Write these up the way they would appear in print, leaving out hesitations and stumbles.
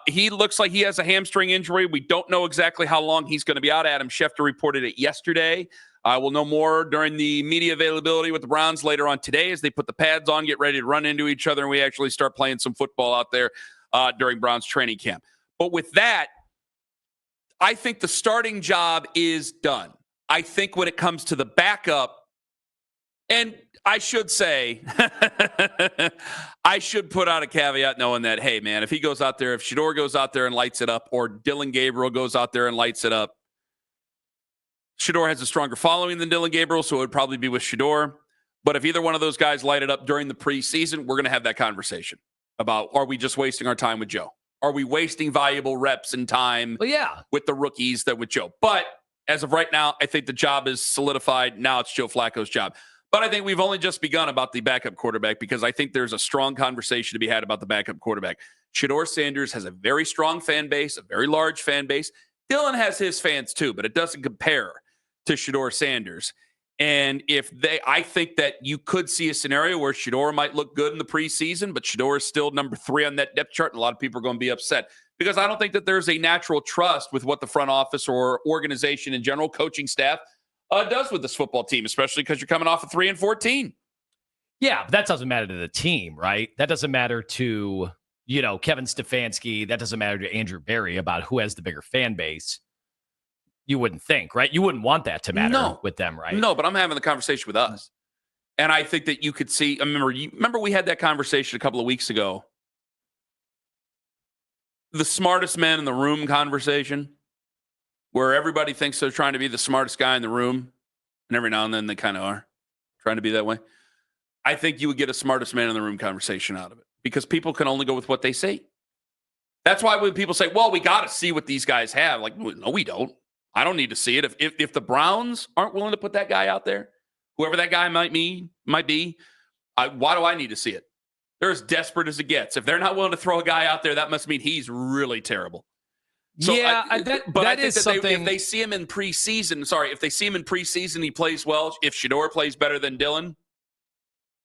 He looks like he has a hamstring injury. We don't know exactly how long he's going to be out. Adam Schefter reported it yesterday. We'll know more during the media availability with the Browns later on today as they put the pads on, get ready to run into each other, and we actually start playing some football out there during Browns training camp. But with that, I think the starting job is done. I think when it comes to the backup, and I should say, I should put out a caveat knowing that, hey, man, if he goes out there, if Shedeur goes out there and lights it up, or Dillon Gabriel goes out there and lights it up, Shedeur has a stronger following than Dillon Gabriel, so it would probably be with Shedeur. But if either one of those guys light it up during the preseason, we're going to have that conversation about, are we just wasting our time with Joe? Are we wasting valuable reps and time with the rookies that with Joe? But as of right now, I think the job is solidified. Now it's Joe Flacco's job. But I think we've only just begun about the backup quarterback because I think there's a strong conversation to be had about the backup quarterback. Shedeur Sanders has a very strong fan base, a very large fan base. Dillon has his fans too, but it doesn't compare to Shedeur Sanders. And I think that you could see a scenario where Shedeur might look good in the preseason, but Shedeur is still number 3 on that depth chart, and a lot of people are going to be upset because I don't think that there's a natural trust with what the front office or organization in general, coaching staff, does with this football team, especially because you're coming off of 3-14. Yeah, but that doesn't matter to the team, right? That doesn't matter to, Kevin Stefanski. That doesn't matter to Andrew Berry about who has the bigger fan base. You wouldn't think, right? You wouldn't want that to matter with them, right? No, but I'm having the conversation with us. And I think that you could see, remember we had that conversation a couple of weeks ago. The smartest man in the room conversation, where everybody thinks they're trying to be the smartest guy in the room. And every now and then they kind of are trying to be that way. I think you would get a smartest man in the room conversation out of it because people can only go with what they see. That's why when people say, well, we got to see what these guys have. Like, no, we don't. I don't need to see it. If the Browns aren't willing to put that guy out there, whoever that guy might be, why do I need to see it? They're as desperate as it gets. If they're not willing to throw a guy out there, that must mean he's really terrible. So if they see him in preseason, he plays well. If Shedeur plays better than Dillon,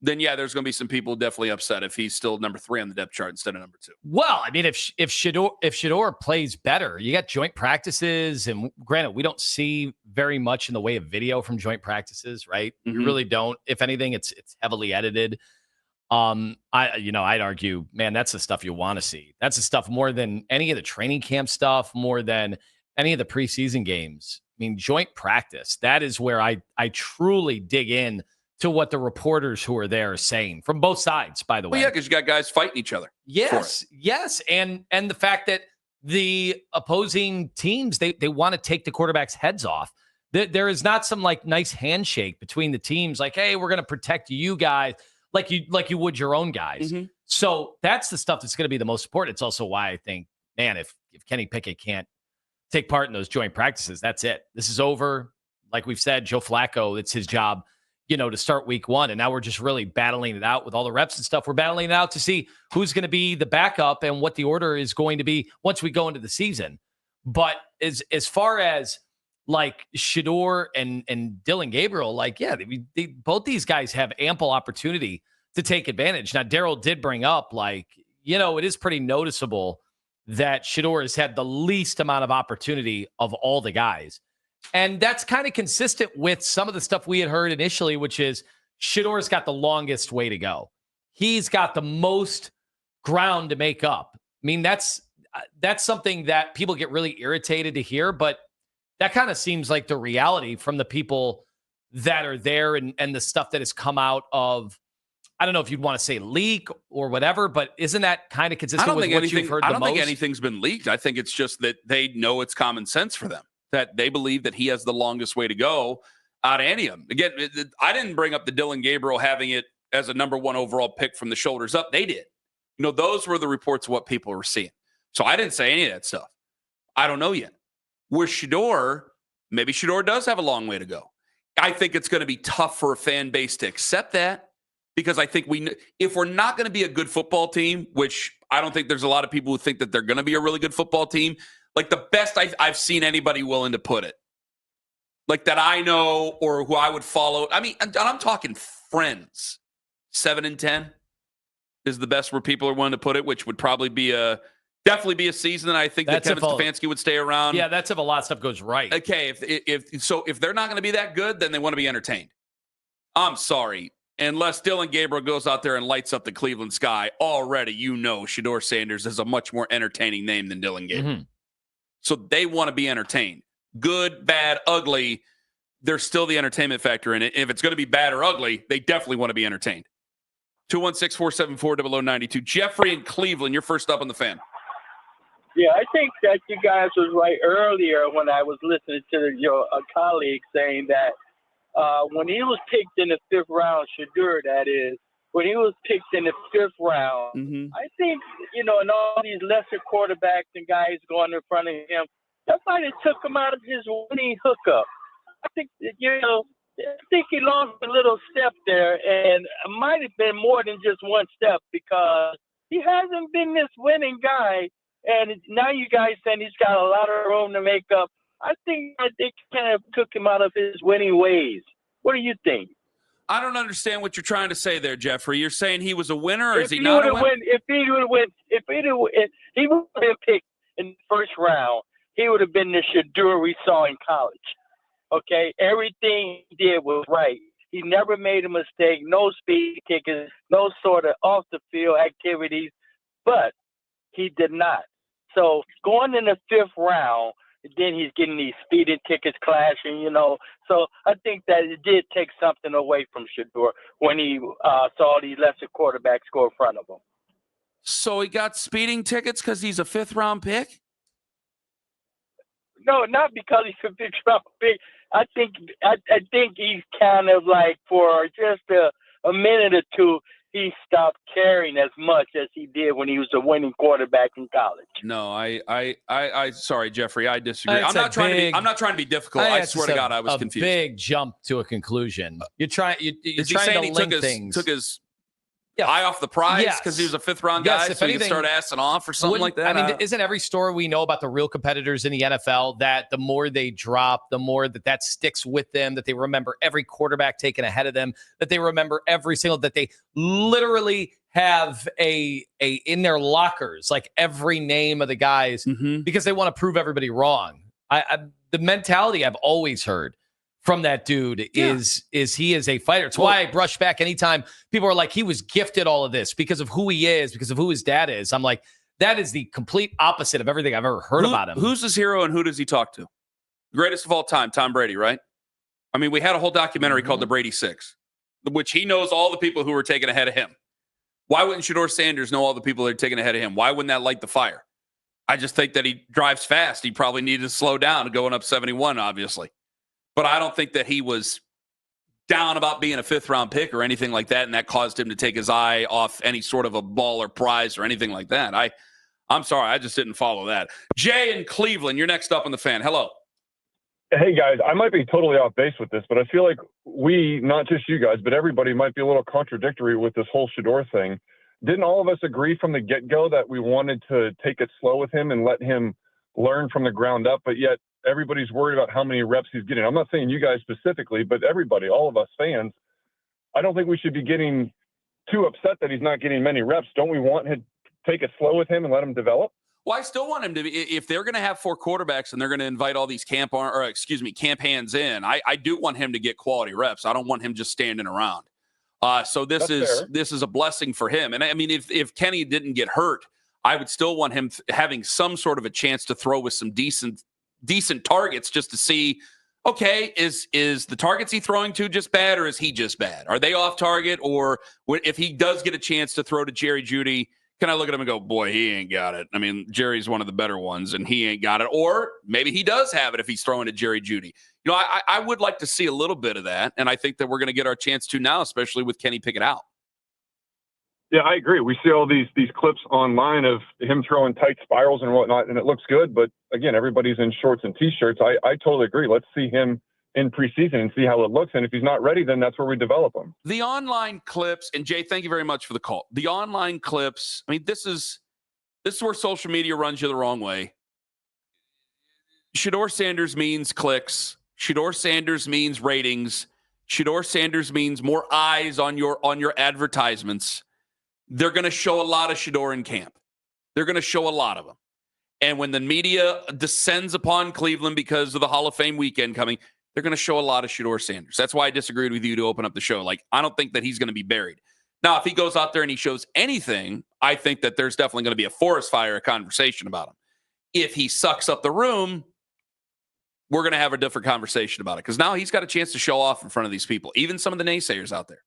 then there's going to be some people definitely upset if he's still number 3 on the depth chart instead of number 2. Well, I mean, if Shedeur plays better, you got joint practices, and granted, we don't see very much in the way of video from joint practices, right? Mm-hmm. You really don't. If anything, it's heavily edited. I'd argue, man, that's the stuff you want to see. That's the stuff more than any of the training camp stuff, more than any of the preseason games. I mean, joint practice, that is where I truly dig in to what the reporters who are there are saying from both sides, by the way. Well, yeah, because you got guys fighting each other. Yes. And the fact that the opposing teams, they want to take the quarterback's heads off. There is not some nice handshake between the teams, like, hey, we're going to protect you guys like you would your own guys. Mm-hmm. So that's the stuff that's going to be the most important. It's also why I think, man, if Kenny Pickett can't take part in those joint practices, that's it. This is over. Like we've said, Joe Flacco, it's his job, to start week 1. And now we're just really battling it out with all the reps and stuff. We're battling it out to see who's going to be the backup and what the order is going to be once we go into the season. But as far as Shedeur and Dillon Gabriel, both these guys have ample opportunity to take advantage. Now, Daryl did bring up, it is pretty noticeable that Shedeur has had the least amount of opportunity of all the guys. And that's kind of consistent with some of the stuff we had heard initially, which is Shedeur's got the longest way to go. He's got the most ground to make up. I mean, that's something that people get really irritated to hear, but that kind of seems like the reality from the people that are there and the stuff that has come out of, I don't know if you'd want to say leak or whatever, but isn't that kind of consistent with what you've heard the most? I don't think anything's been leaked. I think it's just that they know it's common sense for them, that they believe that he has the longest way to go out of any of them. Again, I didn't bring up the Dillon Gabriel having it as a number 1 overall pick from the shoulders up. They did. Those were the reports of what people were seeing. So I didn't say any of that stuff. I don't know yet. With Shedeur, maybe Shedeur does have a long way to go. I think it's going to be tough for a fan base to accept that because I think if we're not going to be a good football team, which I don't think there's a lot of people who think that they're going to be a really good football team, the best I've seen anybody willing to put it, that I know or who I would follow. I mean, I'm talking friends. 7-10 is the best where people are willing to put it, which would probably be a Definitely be a season that I think that Kevin Stefanski would stay around. Yeah, that's if a lot of stuff goes right. Okay, if they're not going to be that good, then they want to be entertained. I'm sorry. Unless Dillon Gabriel goes out there and lights up the Cleveland sky, already Shedeur Sanders is a much more entertaining name than Dillon Gabriel. Mm-hmm. So they want to be entertained. Good, bad, ugly, there's still the entertainment factor in it. If it's going to be bad or ugly, they definitely want to be entertained. 216-474-0092. Jeffrey in Cleveland, you're first up on the Fan. Yeah, I think that you guys was right earlier when I was listening to your colleague saying that when he was picked in the 5th round, Shedeur, that is, when he was picked in the 5th round, I think, and all these lesser quarterbacks and guys going in front of him, that might have took him out of his winning hookup. I think, I think he lost a little step there, and it might have been more than just one step because he hasn't been this winning guy. And now you guys saying he's got a lot of room to make up. I think they kind of took him out of his winning ways. What do you think? I don't understand what you're trying to say there, Jeffrey. You're saying he was a winner, or is he not a winner? If he would have been picked in the 1st round, he would have been the Shedeur we saw in college. Okay? Everything he did was right. He never made a mistake, no speed tickets, no sort of off-the-field activities, but he did not. So going in the 5th round, then he's getting these speeding tickets clashing, So I think that it did take something away from Shedeur when he saw these lesser quarterbacks go in front of him. So he got speeding tickets because he's a 5th round pick? No, not because he's a 5th round pick. I think he's kind of like for just a minute or two, he stopped caring as much as he did when he was a winning quarterback in college. No, I sorry, Jeffrey, I disagree. I'm not trying to be difficult. I swear to God, I was confused. A big jump to a conclusion. You're trying to link things. Took his eye off the prize because he was a 5th round guy, so he could start assing off or something like that. I mean, isn't every story we know about the real competitors in the NFL that the more they drop, the more that sticks with them, that they remember every quarterback taken ahead of them, that they remember that they literally have a in their lockers, like every name of the guys because they want to prove everybody wrong. The mentality I've always heard from that dude is he is a fighter. It's why I brush back anytime people are like, he was gifted all of this because of who he is, because of who his dad is. I'm like, that is the complete opposite of everything I've ever heard about him. Who's his hero and who does he talk to? Greatest of all time, Tom Brady, right? I mean, we had a whole documentary called The Brady Six, which he knows all the people who were taken ahead of him. Why wouldn't Shedeur Sanders know all the people that are taken ahead of him? Why wouldn't that light the fire? I just think that he drives fast. He probably needed to slow down going up 71, obviously. But I don't think that he was down about being a 5th round pick or anything like that, and that caused him to take his eye off any sort of a ball or prize or anything like that. I'm sorry, I just didn't follow that. Jay in Cleveland, you're next up on the Fan. Hello. Hey, guys, I might be totally off base with this, but I feel like we, not just you guys, but everybody might be a little contradictory with this whole Shedeur thing. Didn't all of us agree from the get-go that we wanted to take it slow with him and let him learn from the ground up, but yet everybody's worried about how many reps he's getting? I'm not saying you guys specifically, but everybody, all of us fans, I don't think we should be getting too upset that he's not getting many reps. Don't we want to take it slow with him and let him develop? Well, I still want him to be, if they're going to have 4 quarterbacks and they're going to invite all these camp hands in, I do want him to get quality reps. I don't want him just standing around. So this is a blessing for him. And I mean, if Kenny didn't get hurt, I would still want him having some sort of a chance to throw with some decent targets just to see, okay, is the targets he throwing to just bad, or is he just bad? Are they off target? Or if he does get a chance to throw to Jerry Jeudy, can I look at him and go, boy, he ain't got it? I mean, Jerry's one of the better ones, and he ain't got it. Or maybe he does have it if he's throwing to Jerry Jeudy. You know, I would like to see a little bit of that, and I think that we're going to get our chance to now, especially with Kenny Pickett out. Yeah, I agree. We see all these clips online of him throwing tight spirals and whatnot, and it looks good. But, again, everybody's in shorts and T-shirts. I totally agree. Let's see him in preseason and see how it looks. And if he's not ready, then that's where we develop him. The online clips, and Jay, thank you very much for the call. The online clips, I mean, this is where social media runs you the wrong way. Shedeur Sanders means clicks. Shedeur Sanders means ratings. Shedeur Sanders means more eyes on your advertisements. They're going to show a lot of Shedeur in camp. They're going to show a lot of them. And when the media descends upon Cleveland because of the Hall of Fame weekend coming, they're going to show a lot of Shedeur Sanders. That's why I disagreed with you to open up the show. Like, I don't think that he's going to be buried. Now, if he goes out there and he shows anything, I think that there's definitely going to be a forest fire conversation about him. If he sucks up the room, we're going to have a different conversation about it, because now he's got a chance to show off in front of these people, even some of the naysayers out there.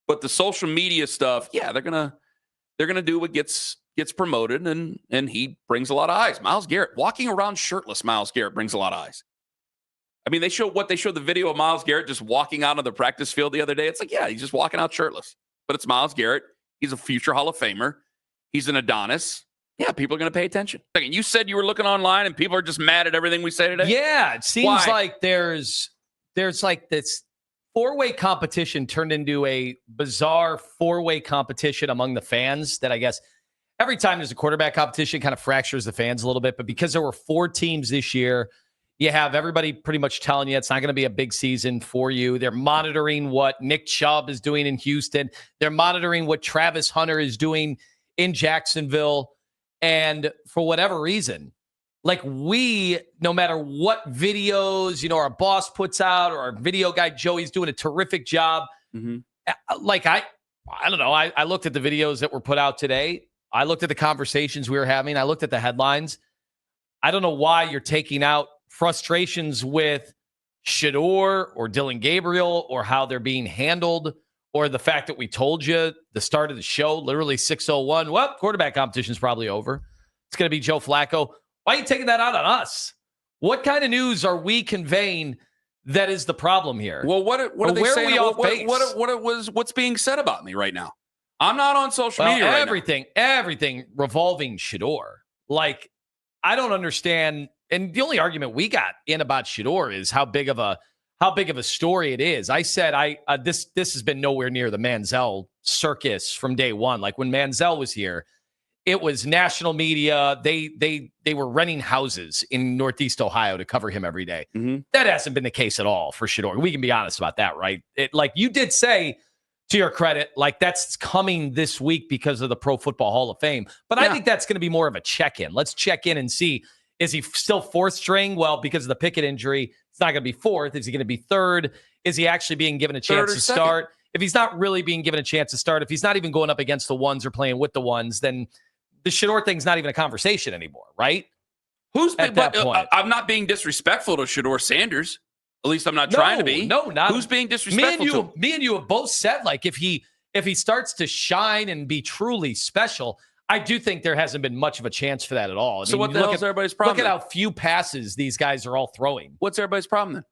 But the social media stuff, yeah, they're gonna do what gets promoted, and he brings a lot of eyes. Myles Garrett walking around shirtless. Myles Garrett brings a lot of eyes. I mean, they showed the video of Myles Garrett just walking out of the practice field the other day. It's like, yeah, he's just walking out shirtless. But it's Myles Garrett. He's a future Hall of Famer. He's an Adonis. Yeah, people are going to pay attention. You said you were looking online and people are just mad at everything we say today? Yeah, it seems like there's like this four-way competition turned into a bizarre four-way competition among the fans that I guess every time there's a quarterback competition kind of fractures the fans a little bit. But because there were 4 teams this year, you have everybody pretty much telling you it's not going to be a big season for you. They're monitoring what Nick Chubb is doing in Houston. They're monitoring what Travis Hunter is doing in Jacksonville. And for whatever reason, like no matter what videos, our boss puts out, or our video guy, Joey's doing a terrific job. Mm-hmm. Like, I don't know. I looked at the videos that were put out today. I looked at the conversations we were having. I looked at the headlines. I don't know why you're taking out frustrations with Shedeur or Dillon Gabriel, or how they're being handled, or the fact that we told you the start of the show, literally 6:01. Well, quarterback competition is probably over. It's going to be Joe Flacco. Why are you taking that out on us? What kind of news are we conveying that is the problem here? Well, what are they saying? What's being said about me right now? I'm not on social media right now. Everything revolving Shedeur. Like, I don't understand. And the only argument we got in about Shedeur is how big of a story it is. I said this has been nowhere near the Manziel circus from day one. Like, when Manziel was here, it was national media. They were renting houses in Northeast Ohio to cover him every day. Mm-hmm. That hasn't been the case at all for Shedeur. We can be honest about that, right? Like you did say, to your credit, like that's coming this week because of the Pro Football Hall of Fame. But I think that's going to be more of a check-in. Let's check in and see, is he still fourth string? Well, because of the Pickett injury, it's not going to be fourth. Is he going to be third? Is he actually being given a chance to start? If he's not really being given a chance to start, if he's not even going up against the ones or playing with the ones, then the Shedeur thing's not even a conversation anymore, right? I'm not being disrespectful to Shedeur Sanders. At least I'm not trying to be. No, not. Who's being disrespectful to him? Me and you have both said, like, if he starts to shine and be truly special, I do think there hasn't been much of a chance for that at all. So what the hell is everybody's problem? Look at how few passes these guys are all throwing. What's everybody's problem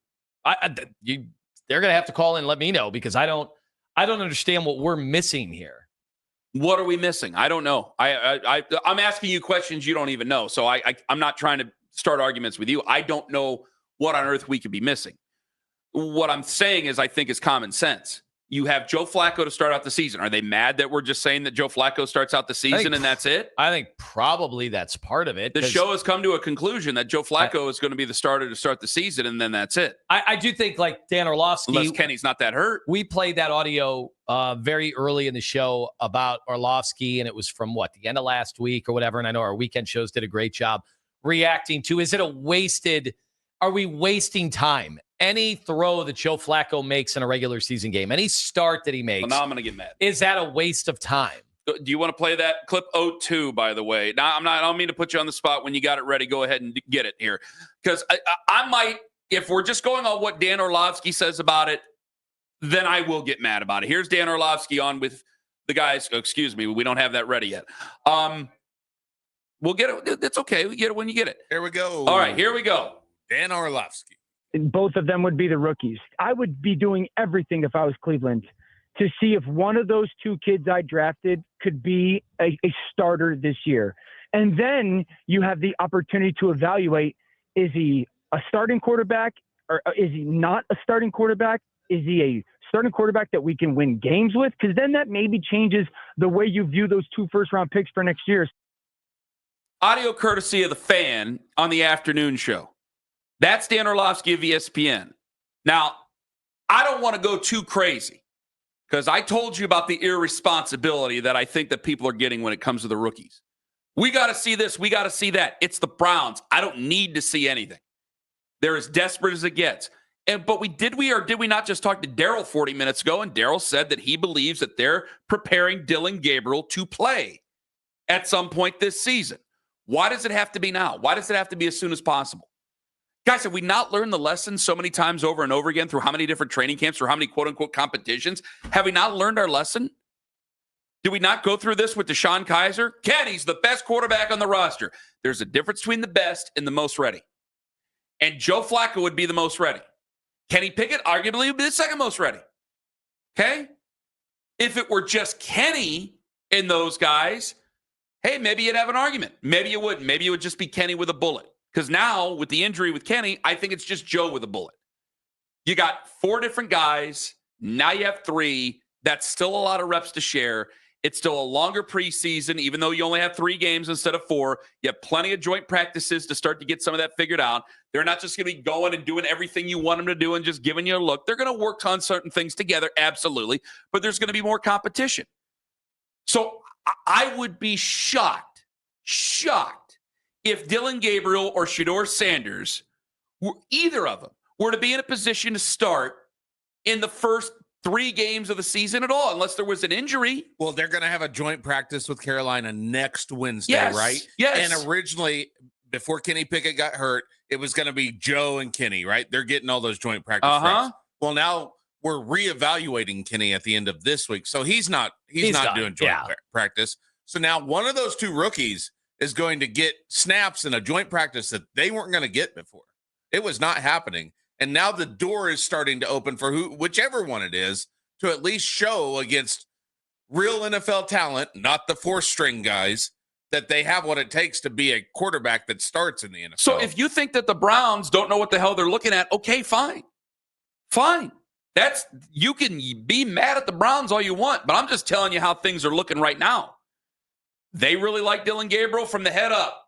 then? They're going to have to call in and let me know, because I don't understand what we're missing here. What are we missing? I don't know. I'm asking you questions you don't even know. So I'm not trying to start arguments with you. I don't know what on earth we could be missing. What I'm saying is, I think it's common sense. You have Joe Flacco to start out the season. Are they mad that we're just saying that Joe Flacco starts out the season and that's it? I think probably that's part of it. The show has come to a conclusion that Joe Flacco is going to be the starter to start the season, and then that's it. I do think, like Dan Orlovsky, unless Kenny's not that hurt. We played that audio very early in the show about Orlovsky, and it was from the end of last week or whatever. And I know our weekend shows did a great job reacting to, are we wasting time? Any throw that Joe Flacco makes in a regular season game, any start that he makes, well, now I'm going to get mad. Is that a waste of time? Do you want to play that clip 02, by the way? Now, I don't mean to put you on the spot. When you got it ready, go ahead and get it here. Because I might, if we're just going on what Dan Orlovsky says about it, then I will get mad about it. Here's Dan Orlovsky on with the guys. Oh, excuse me, we don't have that ready yet. We'll get it. It's okay. We get it when you get it. Here we go. All right, here we go. Dan Orlovsky. Both of them would be the rookies. I would be doing everything if I was Cleveland to see if one of those 2 kids I drafted could be a starter this year. And then you have the opportunity to evaluate, is he a starting quarterback or is he not a starting quarterback? Is he a starting quarterback that we can win games with? Because then that maybe changes the way you view those 2 first-round picks for next year. Audio courtesy of the Fan on the afternoon show. That's Dan Orlovsky of ESPN. Now, I don't want to go too crazy because I told you about the irresponsibility that I think that people are getting when it comes to the rookies. We got to see this. We got to see that. It's the Browns. I don't need to see anything. They're as desperate as it gets. But did we not just talk to Daryl 40 minutes ago? And Daryl said that he believes that they're preparing Dillon Gabriel to play at some point this season. Why does it have to be now? Why does it have to be as soon as possible? Guys, have we not learned the lesson so many times over and over again through how many different training camps or how many quote-unquote competitions? Have we not learned our lesson? Did we not go through this with Deshaun Kaiser? Kenny's the best quarterback on the roster. There's a difference between the best and the most ready. And Joe Flacco would be the most ready. Kenny Pickett arguably would be the second most ready. Okay? If it were just Kenny and those guys, hey, maybe you'd have an argument. Maybe you wouldn't. Maybe it would just be Kenny with a bullet. Because now, with the injury with Kenny, I think it's just Joe with a bullet. You got 4 different guys. Now you have 3. That's still a lot of reps to share. It's still a longer preseason, even though you only have 3 games instead of 4. You have plenty of joint practices to start to get some of that figured out. They're not just going to be going and doing everything you want them to do and just giving you a look. They're going to work on certain things together, absolutely. But there's going to be more competition. So I would be shocked if Dillon Gabriel or Shedeur Sanders, either of them, were to be in a position to start in the first 3 games of the season at all, unless there was an injury. Well, they're going to have a joint practice with Carolina next Wednesday, right? Yes. And originally, before Kenny Pickett got hurt, it was going to be Joe and Kenny, right? They're getting all those joint practice reps. Well, now we're reevaluating Kenny at the end of this week. So he's not doing joint practice. So now one of those 2 rookies is going to get snaps in a joint practice that they weren't going to get before. It was not happening. And now the door is starting to open for whichever one it is, to at least show against real NFL talent, not the 4th-string guys, that they have what it takes to be a quarterback that starts in the NFL. So if you think that the Browns don't know what the hell they're looking at, okay, fine. Fine. You can be mad at the Browns all you want, but I'm just telling you how things are looking right now. They really like Dillon Gabriel from the head up.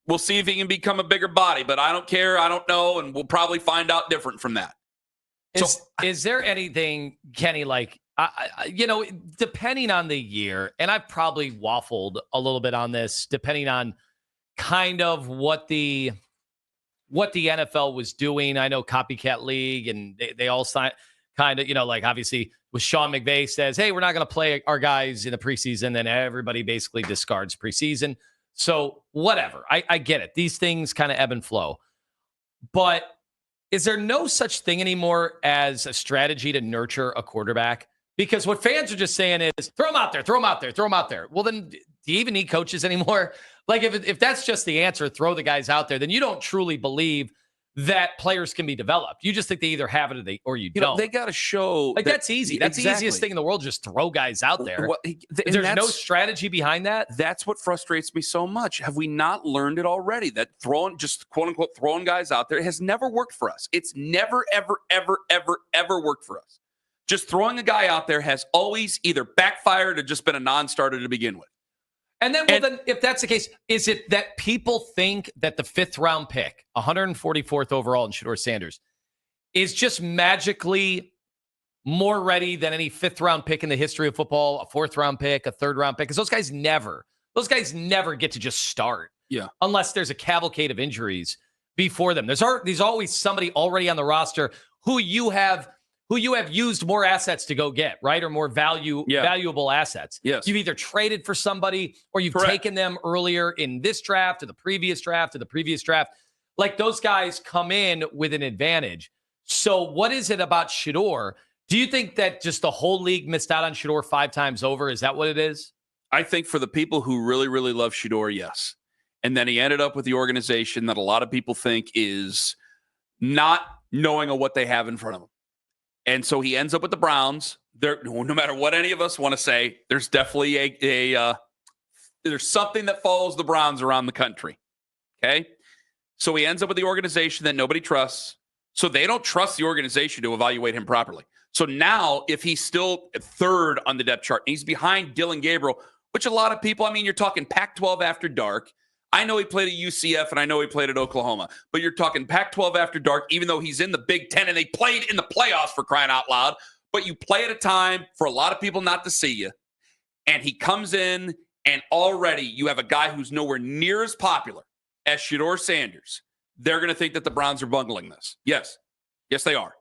We'll see if he can become a bigger body, but I don't care. I don't know, and we'll probably find out different from that. Is there anything, Kenny, like, depending on the year, and I've probably waffled a little bit on this, depending on kind of what the NFL was doing. I know Copycat League, and they all sign kind of, like obviously with Sean McVay says, hey, we're not going to play our guys in the preseason, then everybody basically discards preseason. So whatever, I get it. These things kind of ebb and flow. But is there no such thing anymore as a strategy to nurture a quarterback? Because what fans are just saying is, throw him out there, throw him out there, throw him out there. Well, then do you even need coaches anymore? Like if that's just the answer, throw the guys out there, then you don't truly believe that players can be developed. You just think they either have it or you don't. They got to show. Like that's easy. That's the easiest thing in the world. Just throw guys out there. There's no strategy behind that. That's what frustrates me so much. Have we not learned it already? That just quote unquote throwing guys out there has never worked for us. It's never, ever, ever, ever, ever worked for us. Just throwing a guy out there has always either backfired or just been a non-starter to begin with. And then, then if that's the case, is it that people think that the 5th round pick, 144th overall in Shedeur Sanders, is just magically more ready than any 5th round pick in the history of football, a 4th round pick, a 3rd round pick? Because those guys never get to just start. Yeah. Unless there's a cavalcade of injuries before them. There's always somebody already on the roster who you have used more assets to go get, right? Or more valuable assets. Yes. You've either traded for somebody or you've taken them earlier in this draft or the previous draft or the previous draft. Like those guys come in with an advantage. So what is it about Shedeur? Do you think that just the whole league missed out on Shedeur 5 times over? Is that what it is? I think for the people who really, really love Shedeur, yes. And then he ended up with the organization that a lot of people think is not knowing of what they have in front of them. And so he ends up with the Browns. No matter what any of us want to say, there's definitely there's something that follows the Browns around the country. Okay? So he ends up with the organization that nobody trusts. So they don't trust the organization to evaluate him properly. So now if he's still 3rd on the depth chart, and he's behind Dillon Gabriel, which a lot of people, you're talking Pac-12 after dark. I know he played at UCF and I know he played at Oklahoma, but you're talking Pac-12 after dark, even though he's in the Big Ten and they played in the playoffs for crying out loud. But you play at a time for a lot of people not to see you. And he comes in and already you have a guy who's nowhere near as popular as Shedeur Sanders, they're going to think that the Browns are bungling this. Yes. Yes, they are.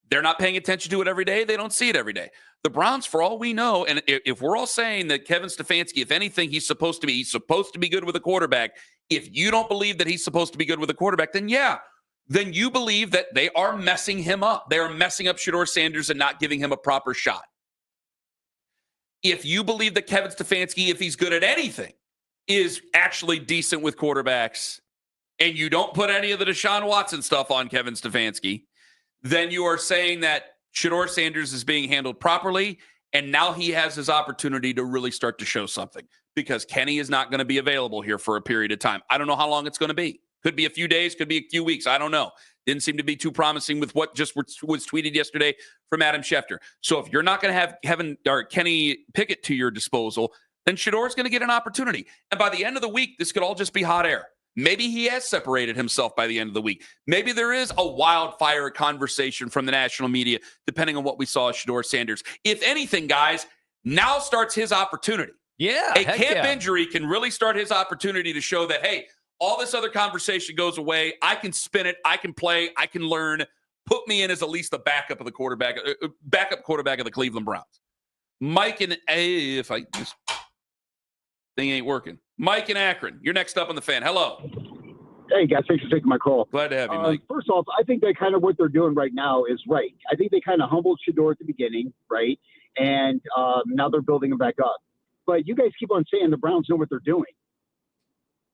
They're not paying attention to it every day. They don't see it every day. The Browns, for all we know, and if we're all saying that Kevin Stefanski, if anything, he's supposed to be good with a quarterback. If you don't believe that he's supposed to be good with a quarterback, then then you believe that they are messing him up. They are messing up Shedeur Sanders and not giving him a proper shot. If you believe that Kevin Stefanski, if he's good at anything, is actually decent with quarterbacks, and you don't put any of the Deshaun Watson stuff on Kevin Stefanski, then you are saying that Shedeur Sanders is being handled properly, and now he has his opportunity to really start to show something, because Kenny is not going to be available here for a period of time. I don't know how long it's going to be. Could be a few days, could be a few weeks. I don't know. Didn't seem to be too promising with what just was tweeted yesterday from Adam Schefter. So if you're not going to have Kenny Pickett to your disposal, then Shedeur is going to get an opportunity. And by the end of the week, this could all just be hot air. Maybe he has separated himself by the end of the week. Maybe there is a wildfire conversation from the national media, depending on what we saw as Shedeur Sanders. If anything, guys, now starts his opportunity. Yeah. A camp injury can really start his opportunity to show that, hey, all this other conversation goes away. I can spin it. I can play. I can learn. Put me in as at least the backup quarterback of the Cleveland Browns. Mike and if I this thing ain't working. Mike and Akron, you're next up on the Fan. Hello. Hey guys, thanks for taking my call. Glad to have you, Mike. First off, I think that kind of what they're doing right now is right. I think they kind of humbled Shedeur at the beginning, right? And now they're building him back up. But you guys keep on saying the Browns know what they're doing.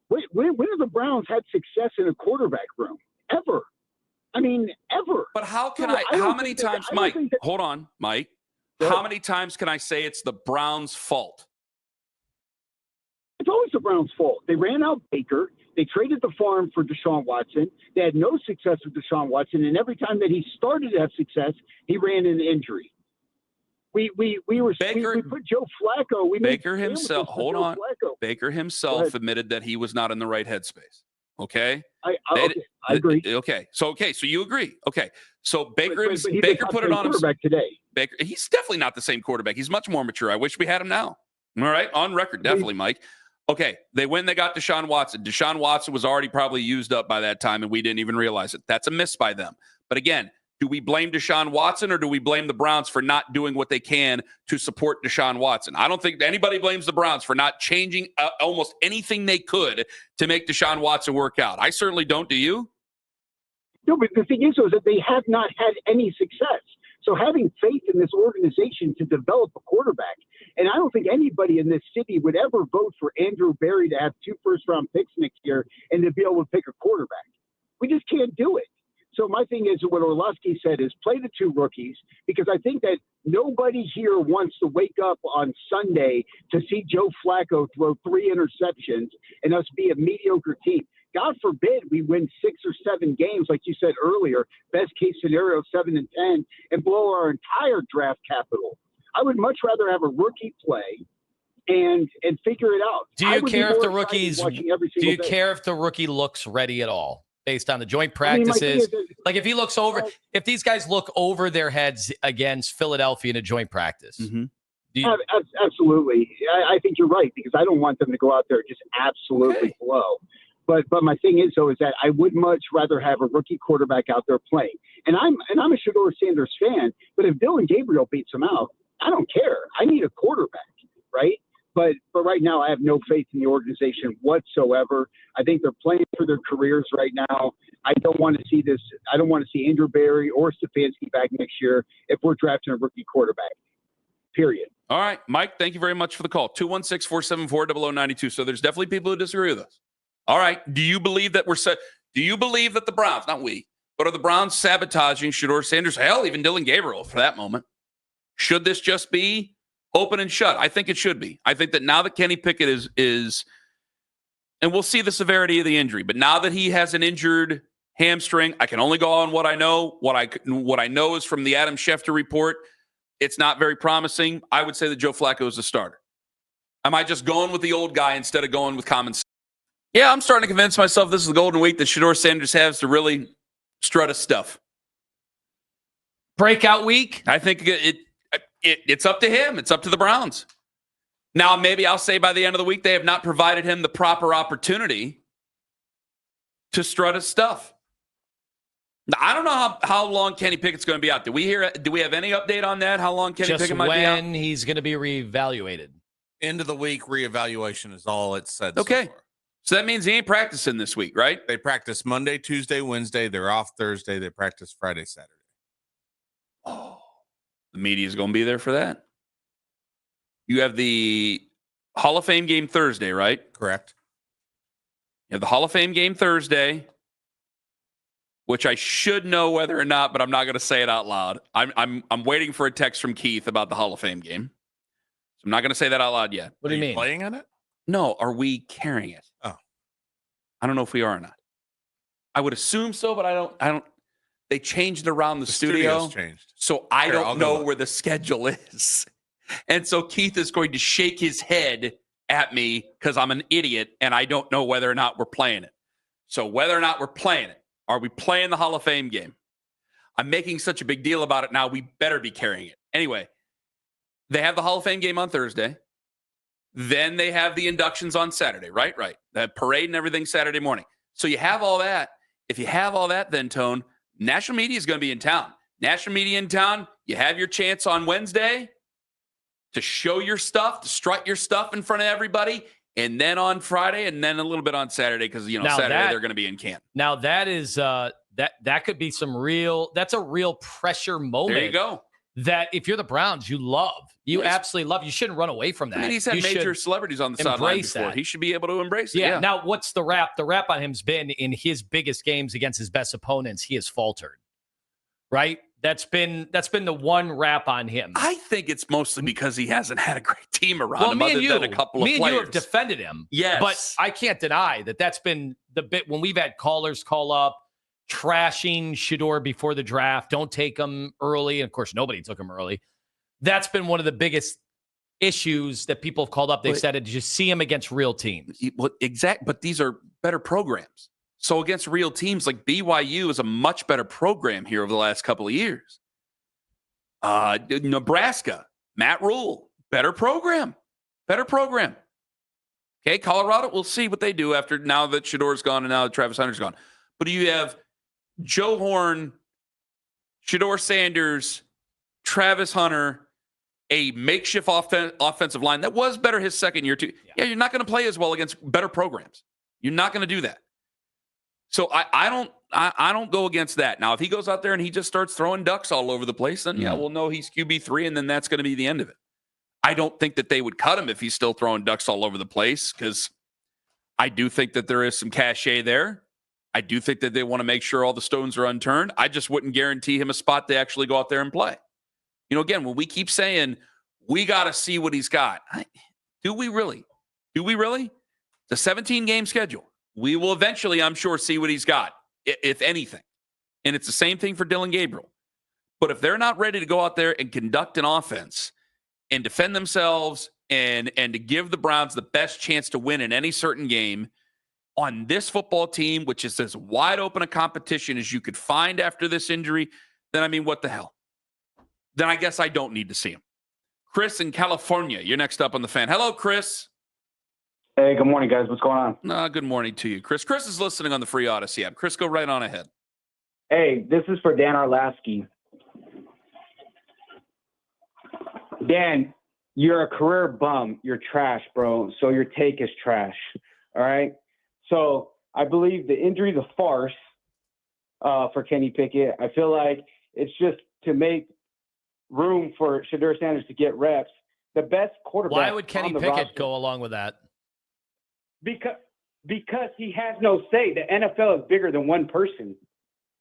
When have the Browns had success in a quarterback room? Ever. I mean, ever. But how can how many times, Mike, hold on, Mike. How many times can I say it's the Browns' fault? It's always the Browns' fault. They ran out Baker. They traded the farm for Deshaun Watson. They had no success with Deshaun Watson. And every time that he started to have success, he ran into injury. We put Joe Flacco. Baker himself. Hold on. Baker himself admitted that he was not in the right headspace. Okay. I agree. Okay. So you agree. Okay. So Baker put it on quarterback today. Baker, he's definitely not the same quarterback. He's much more mature. I wish we had him now. All right. On record, definitely, Mike. Okay. They got Deshaun Watson. Deshaun Watson was already probably used up by that time, and we didn't even realize it. That's a miss by them. But again, do we blame Deshaun Watson, or do we blame the Browns for not doing what they can to support Deshaun Watson? I don't think anybody blames the Browns for not changing almost anything they could to make Deshaun Watson work out. I certainly don't. Do you? No, but the thing is that they have not had any success. So having faith in this organization to develop a quarterback, and I don't think anybody in this city would ever vote for Andrew Berry to have 2 first-round picks next year and to be able to pick a quarterback. We just can't do it. So my thing is, what Orlovsky said is play the 2 rookies, because I think that nobody here wants to wake up on Sunday to see Joe Flacco throw 3 interceptions and us be a mediocre team. God forbid we win 6 or 7 games, like you said earlier, best case scenario 7 and 10, and blow our entire draft capital. I would much rather have a rookie play and figure it out. Do you care if the rookies? Do you care if the rookie looks ready at all? Based on the joint practices, like if he looks over, if these guys look over their heads against Philadelphia in a joint practice, absolutely. I think you're right, because I don't want them to go out there and just absolutely blow. But my thing is that I would much rather have a rookie quarterback out there playing. And I'm a Shedeur Sanders fan, but if Dillon Gabriel beats him out, I don't care. I need a quarterback, right? But right now, I have no faith in the organization whatsoever. I think they're playing for their careers right now. I don't want to see this. I don't want to see Andrew Berry or Stefanski back next year if we're drafting a rookie quarterback, period. All right, Mike, thank you very much for the call. 216-474-0092. So there's definitely people who disagree with us. All right, do you believe that do you believe that the Browns, not we, but are the Browns sabotaging Shedeur Sanders? Hell, even Dillon Gabriel for that moment. Should this just be open and shut? I think it should be. I think that now that Kenny Pickett is, and we'll see the severity of the injury, but now that he has an injured hamstring, I can only go on what I know. What I know is from the Adam Schefter report. It's not very promising. I would say that Joe Flacco is the starter. Am I just going with the old guy instead of going with common sense? Yeah, I'm starting to convince myself this is the golden week that Shedeur Sanders has to really strut his stuff. Breakout week? I think it's up to him. It's up to the Browns. Now, maybe I'll say by the end of the week, they have not provided him the proper opportunity to strut his stuff. Now, I don't know how long Kenny Pickett's going to be out. Do we have any update on that? How long Kenny Pickett might be out? Just when he's going to be reevaluated. End of the week reevaluation is all it said. Okay. So far. So that means he ain't practicing this week, right? They practice Monday, Tuesday, Wednesday. They're off Thursday. They practice Friday, Saturday. Oh, the media is going to be there for that. You have the Hall of Fame game Thursday, right? Correct. You have the Hall of Fame game Thursday, which I should know whether or not, but I'm not going to say it out loud. I'm waiting for a text from Keith about the Hall of Fame game. So I'm not going to say that out loud yet. What do you mean? Playing on it? No, are we carrying it? Oh. I don't know if we are or not. I would assume so, but I don't. They changed around the studio. Studio's changed. So I don't know where the schedule is. And so Keith is going to shake his head at me because I'm an idiot and I don't know whether or not we're playing it. So whether or not we're playing it, are we playing the Hall of Fame game? I'm making such a big deal about it now. We better be carrying it. Anyway, they have the Hall of Fame game on Thursday. Then they have the inductions on Saturday, right? Right. The parade and everything Saturday morning. So you have all that. If you have all that, then, Tone, national media is going to be in town. National media in town, you have your chance on Wednesday to show your stuff, to strut your stuff in front of everybody, and then on Friday, and then a little bit on Saturday because, Saturday they're going to be in camp. Now, that is that could be that's a real pressure moment. There you go. That if you're the Browns, you love. You absolutely love. You shouldn't run away from that. I mean, he's had major celebrities on the sideline before. He should be able to embrace it. Yeah. Now, what's the rap? The rap on him's been in his biggest games against his best opponents, he has faltered. Right? That's been the one rap on him. I think it's mostly because he hasn't had a great team around him other than a couple of players. Me and you have defended him. Yes. But I can't deny that's been the bit when we've had callers call up, trashing Shedeur before the draft. Don't take him early. And of course, nobody took him early. That's been one of the biggest issues that people have called up. They've said, did you see him against real teams? But these are better programs. So against real teams, like BYU is a much better program here over the last couple of years. Nebraska, Matt Rule, better program. Okay, Colorado, we'll see what they do now that Shedeur's gone and now that Travis Hunter's gone. But you have Joe Horn, Shedeur Sanders, Travis Hunter, a makeshift offensive line that was better his second year too. Yeah, you're not going to play as well against better programs. You're not going to do that. So I don't go against that. Now, if he goes out there and he just starts throwing ducks all over the place, then we'll know he's QB3, and then that's going to be the end of it. I don't think that they would cut him if he's still throwing ducks all over the place because I do think that there is some cachet there. I do think that they want to make sure all the stones are unturned. I just wouldn't guarantee him a spot to actually go out there and play. Again, when we keep saying we got to see what he's got, do we really? The 17-game schedule. We will eventually, I'm sure, see what he's got, if anything. And it's the same thing for Dillon Gabriel. But if they're not ready to go out there and conduct an offense and defend themselves and to give the Browns the best chance to win in any certain game on this football team, which is as wide open a competition as you could find after this injury, then, what the hell? Then I guess I don't need to see him. Chris in California, you're next up on the Fan. Hello, Chris. Hey, good morning, guys. What's going on? Good morning to you, Chris. Chris is listening on the free Odyssey app. Chris, go right on ahead. Hey, this is for Dan Orlovsky. Dan, you're a career bum. You're trash, bro. So your take is trash. All right? So I believe the injury is a farce for Kenny Pickett. I feel like it's just to make room for Shedeur Sanders to get reps. The best quarterback. Why would Kenny Pickett go along with that? Because he has no say. The NFL is bigger than one person.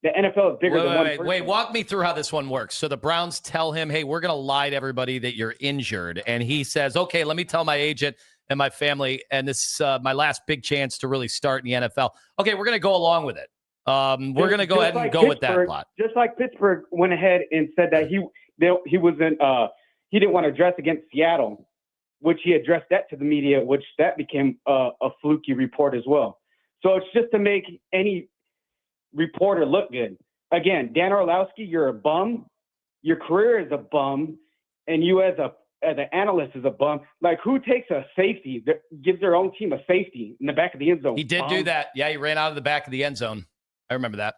The NFL is bigger than one person. Wait, walk me through how this one works. So the Browns tell him, hey, we're going to lie to everybody that you're injured. And he says, okay, let me tell my agent and my family, and this is my last big chance to really start in the NFL. Okay, we're going to go along with it. We're going to go ahead and go with that plot. Just like Pittsburgh went ahead and said that he didn't want to address against Seattle, which he addressed that to the media, which that became a fluky report as well. So it's just to make any reporter look good. Again, Dan Orlovsky, you're a bum. Your career is a bum, and you as the analyst is a bum. Like, who takes a safety, gives their own team a safety in the back of the end zone? He did do that. Yeah, he ran out of the back of the end zone. I remember that.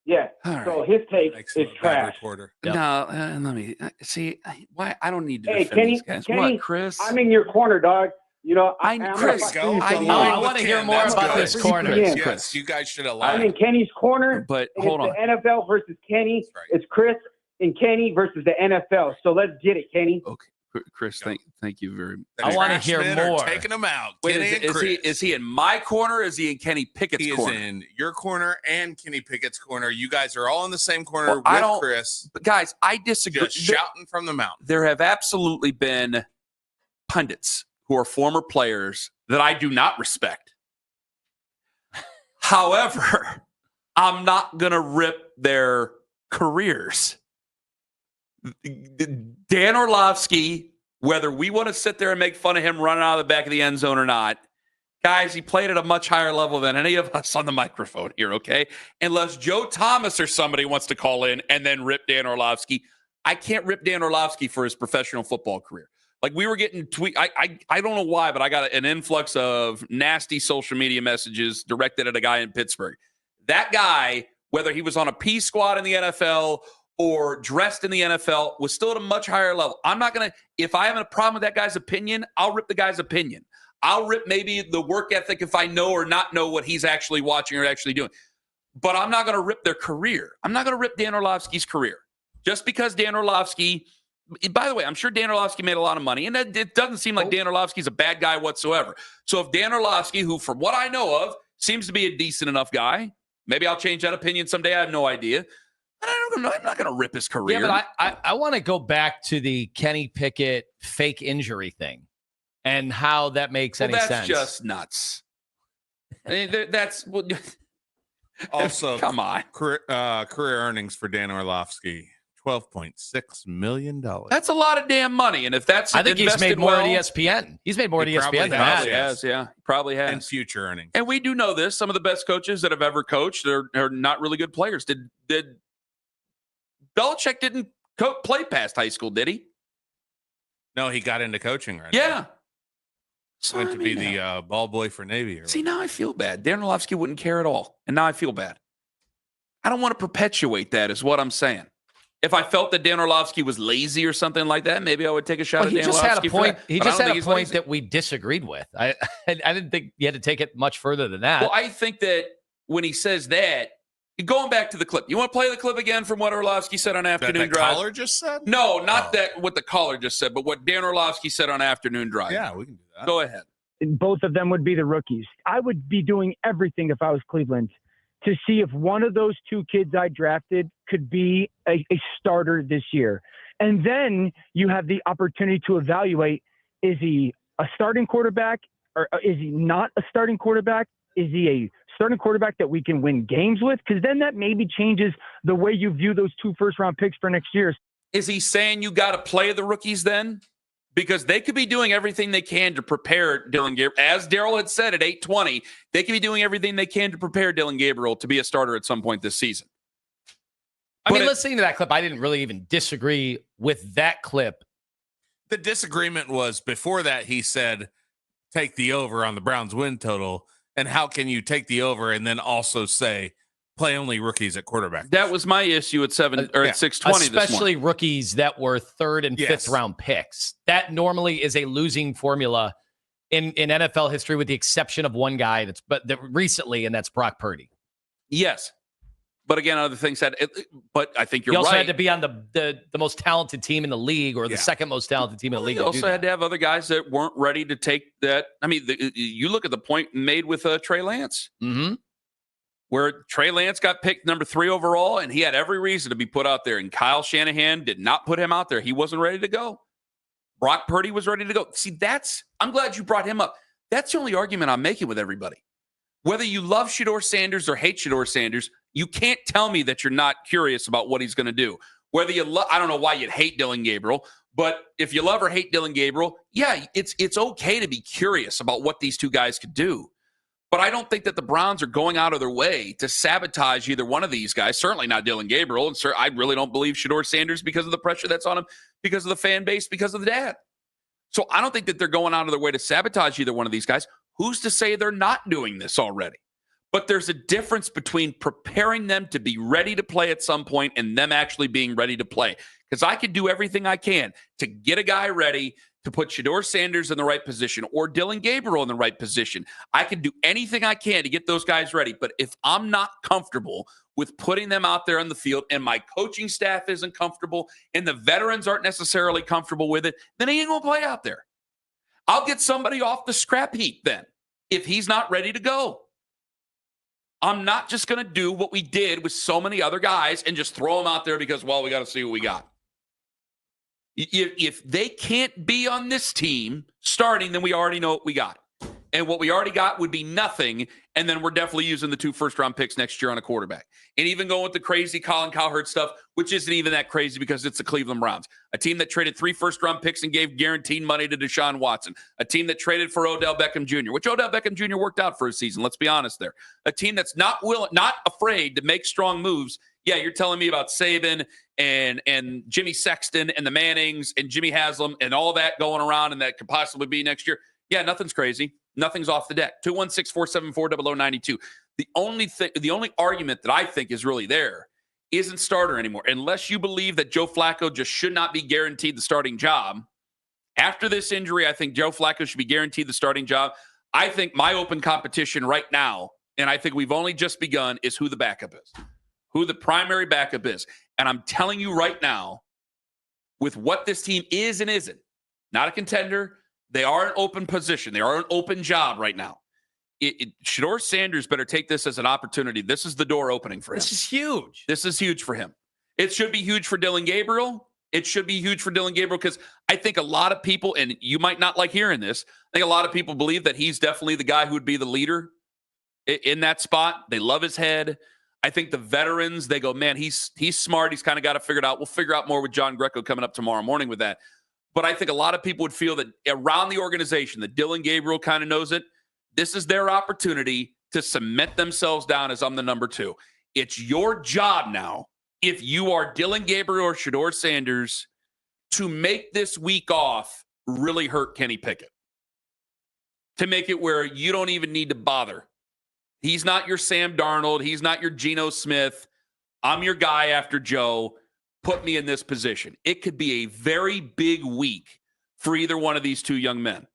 Yeah. All So right. his take is trash. Reporter. Yep. No, let me see. Why I don't need to Hey, defend these guys. Kenny, What, Chris? I'm in your corner, dog. You know, Chris, I want to hear more about this corner. Yes, you guys should allow. I'm in Kenny's corner. But and hold it's on. the NFL versus Kenny. That's right. It's Chris and Kenny versus the NFL. So let's get it, Kenny. Okay, Chris, thank you very much. I want to hear more. Taking them out. Wait, Kenny and Chris. is he in my corner? Or is he in Kenny Pickett's He corner? is in your corner and Kenny Pickett's corner. You guys are all in the same corner with Chris. But guys, I disagree. Just shouting from the mountain. There have absolutely been pundits who are former players that I do not respect. However, I'm not going to rip their careers. Dan Orlovsky, whether we want to sit there and make fun of him running out of the back of the end zone or not, guys, he played at a much higher level than any of us on the microphone here, okay? Unless Joe Thomas or somebody wants to call in and then rip Dan Orlovsky. I can't rip Dan Orlovsky for his professional football career. Like, we were getting I don't know why, but I got an influx of nasty social media messages directed at a guy in Pittsburgh. That guy, whether he was on a P squad in the NFL or dressed in the NFL, was still at a much higher level. I'm not going to, if I have a problem with that guy's opinion, I'll rip the guy's opinion. I'll rip maybe the work ethic if I know or not know what he's actually watching or actually doing. But I'm not going to rip their career. I'm not going to rip Dan Orlovsky's career. Just because Dan Orlovsky, by the way, I'm sure Dan Orlovsky made a lot of money, and it doesn't seem like Dan Orlovsky's a bad guy whatsoever. So if Dan Orlovsky, who from what I know of, seems to be a decent enough guy, maybe I'll change that opinion someday. I have no idea. I'm not going to rip his career. Yeah, but I want to go back to the Kenny Pickett fake injury thing and how that makes any sense. That's just nuts. I mean, that's Also, come on. Career earnings for Dan Orlovsky, $12.6 million. That's a lot of damn money. And if that's I think he's made more at well, ESPN. He's made more at He ESPN probably than has, that. Yes, yeah, probably has. And future earnings. And we do know this. Some of the best coaches that have ever coached are not really good players. Did Belichick didn't play past high school, did he? No, he got into coaching right Yeah. So, Went to be the ball boy for Navy. See, now I feel bad. Dan Orlovsky wouldn't care at all. And now I feel bad. I don't want to perpetuate that is what I'm saying. If I felt that Dan Orlovsky was lazy or something like that, maybe I would take a shot at Dan Orlovsky. He just had a point that we disagreed with. I didn't think you had to take it much further than that. Well, I think that when he says that, going back to the clip. You want to play the clip again from what Orlovsky said on Afternoon Drive? That caller just said? No, not that what the caller just said, but what Dan Orlovsky said on Afternoon Drive. Yeah, we can do that. Go ahead. Both of them would be the rookies. I would be doing everything if I was Cleveland to see if one of those two kids I drafted could be a starter this year. And then you have the opportunity to evaluate, is he a starting quarterback or is he not a starting quarterback? Is he a starting quarterback that we can win games with? Because then that maybe changes the way you view those 2 first-round picks for next year. Is he saying you got to play the rookies then? Because they could be doing everything they can to prepare Dillon Gabriel. As Daryl had said at 8:20, they could be doing everything they can to prepare Dillon Gabriel to be a starter at some point this season. I mean, listening to that clip, I didn't really even disagree with that clip. The disagreement was before that he said, take the over on the Browns win total. And how can you take the over and then also say play only rookies at quarterback? That was my issue at 7 or at 6:20. Especially rookies that were 3rd and 5th round picks. That normally is a losing formula in NFL history, with the exception of one guy recently, and that's Brock Purdy. Yes. But again, other things said, but I think you're right. He also had to be on the most talented team in the league, or the second most talented team in the league. He also had to have other guys that weren't ready to take that. I mean, you look at the point made with Trey Lance, where Trey Lance got picked number 3 overall, and he had every reason to be put out there. And Kyle Shanahan did not put him out there. He wasn't ready to go. Brock Purdy was ready to go. See, I'm glad you brought him up. That's the only argument I'm making with everybody. Whether you love Shedeur Sanders or hate Shedeur Sanders, you can't tell me that you're not curious about what he's going to do. Whether you I don't know why you'd hate Dillon Gabriel, but if you love or hate Dillon Gabriel, yeah, it's okay to be curious about what these two guys could do. But I don't think that the Browns are going out of their way to sabotage either one of these guys. Certainly not Dillon Gabriel. And I really don't believe Shedeur Sanders because of the pressure that's on him, because of the fan base, because of the dad. So I don't think that they're going out of their way to sabotage either one of these guys. Who's to say they're not doing this already? But there's a difference between preparing them to be ready to play at some point and them actually being ready to play. Because I could do everything I can to get a guy ready to put Shedeur Sanders in the right position or Dillon Gabriel in the right position. I can do anything I can to get those guys ready. But if I'm not comfortable with putting them out there on the field and my coaching staff isn't comfortable and the veterans aren't necessarily comfortable with it, then he ain't going to play out there. I'll get somebody off the scrap heap then if he's not ready to go. I'm not just going to do what we did with so many other guys and just throw them out there because, well, we got to see what we got. If they can't be on this team starting, then we already know what we got. And what we already got would be nothing, and then we're definitely using the 2 first-round picks next year on a quarterback. And even going with the crazy Colin Cowherd stuff, which isn't even that crazy because it's the Cleveland Browns, a team that traded 3 first-round picks and gave guaranteed money to Deshaun Watson, a team that traded for Odell Beckham Jr., which Odell Beckham Jr. worked out for a season, let's be honest there. A team that's not afraid to make strong moves. Yeah, you're telling me about Saban and Jimmy Sexton and the Mannings and Jimmy Haslam and all that going around and that could possibly be next year. Yeah, nothing's crazy. Nothing's off the deck. 216-474-0092. The only argument that I think is really there isn't starter anymore. Unless you believe that Joe Flacco just should not be guaranteed the starting job. After this injury, I think Joe Flacco should be guaranteed the starting job. I think my open competition right now, and I think we've only just begun, is who the backup is. Who the primary backup is. And I'm telling you right now, with what this team is and isn't, not a contender, they are an open position. They are an open job right now. Shedeur Sanders better take this as an opportunity. This is the door opening for him. This is huge. This is huge for him. It should be huge for Dillon Gabriel. It should be huge for Dillon Gabriel because I think a lot of people, and you might not like hearing this, I think a lot of people believe that he's definitely the guy who would be the leader in that spot. They love his head. I think the veterans, they go, man, he's smart. He's kind of got it figured out. We'll figure out more with John Greco coming up tomorrow morning with that. But I think a lot of people would feel that around the organization, that Dillon Gabriel kind of knows it. This is their opportunity to cement themselves down as I'm the number 2. It's your job now, if you are Dillon Gabriel or Shedeur Sanders, to make this week off really hurt Kenny Pickett. To make it where you don't even need to bother. He's not your Sam Darnold. He's not your Geno Smith. I'm your guy after Joe. Put me in this position. It could be a very big week for either one of these 2 young men.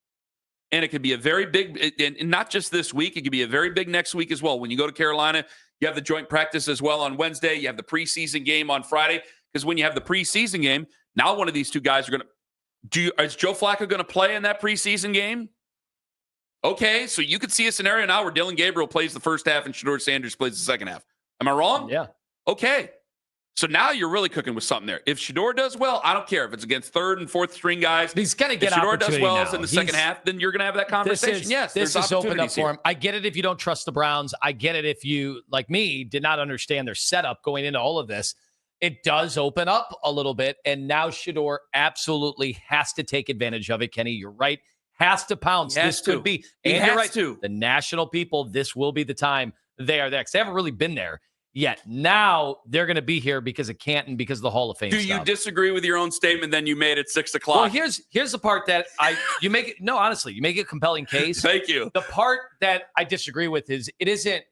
And it could be a very big, and not just this week, it could be a very big next week as well. When you go to Carolina, you have the joint practice as well on Wednesday. You have the preseason game on Friday. Because when you have the preseason game, now one of these 2 guys are going to, is Joe Flacco going to play in that preseason game? Okay, so you could see a scenario now where Dillon Gabriel plays the first half and Shedeur Sanders plays the second half. Am I wrong? Yeah. Okay. So now you're really cooking with something there. If Shedeur does well, I don't care if it's against 3rd and 4th string guys. He's going to get if Shedeur does well now. in the second half, then you're going to have that conversation. This is opened up for him. I get it if you don't trust the Browns. I get it if you, like me, did not understand their setup going into all of this. It does open up a little bit, and now Shedeur absolutely has to take advantage of it, Kenny. You're right. Has to pounce. This could be. And you're right, too. The national people, this will be the time they are there. Because they haven't really been there yet. Now they're going to be here because of Canton, because of the Hall of Fame stuff. Do you disagree with your own statement then you made at 6 o'clock? Well, here's the part that you make it. No, honestly, you make a compelling case. Thank you. The part that I disagree with is it isn't.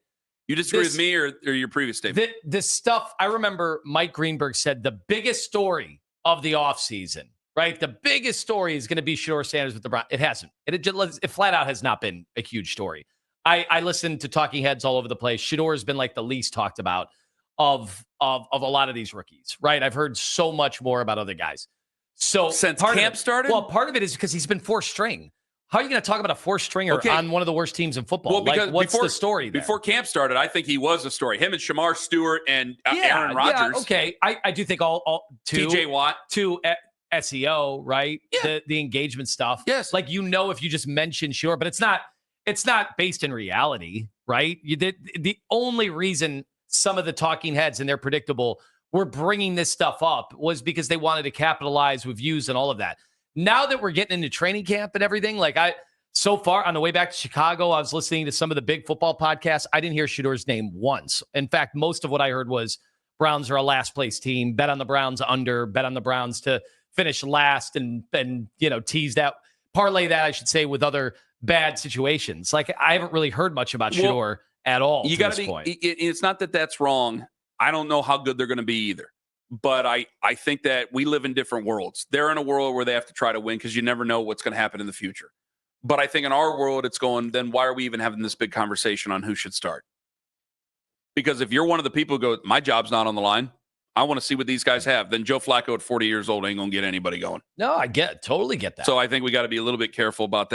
You disagree with me or your previous statement? The stuff, I remember Mike Greenberg said the biggest story of the offseason, right? The biggest story is going to be Shedeur Sanders with the Browns. It hasn't. It flat out has not been a huge story. I listened to talking heads all over the place. Shedeur has been like the least talked about of a lot of these rookies, right? I've heard so much more about other guys. So since camp started? Well, part of it is because he's been 4th string. How are you going to talk about a 4th stringer on one of the worst teams in football? Well, because what's the story there? Before camp started, I think he was a story. Him and Shamar Stewart and Aaron Rodgers. Yeah, okay. I do think all TJ Watt. SEO, right? Yeah. The engagement stuff. Yes. Like, if you just mention Shedeur, but it's not based in reality, right? The only reason some of the talking heads, and they're predictable, were bringing this stuff up was because they wanted to capitalize with views and all of that. Now that we're getting into training camp and everything, So far, on the way back to Chicago, I was listening to some of the big football podcasts. I didn't hear Shedeur's name once. In fact, most of what I heard was Browns are a last place team. Bet on the Browns under. Bet on the Browns to finish last, and tease that, parlay that, I should say, with other bad situations. Like, I haven't really heard much about Shedeur at all. You got to be. Point. It's not that that's wrong. I don't know how good they're going to be either. But I think that we live in different worlds. They're in a world where they have to try to win because you never know what's going to happen in the future. But I think in our world, it's going, then why are we even having this big conversation on who should start? Because if you're one of the people who go, my job's not on the line, I want to see what these guys have, then Joe Flacco at 40 years old ain't going to get anybody going. No, I totally get that. So I think we got to be a little bit careful about that.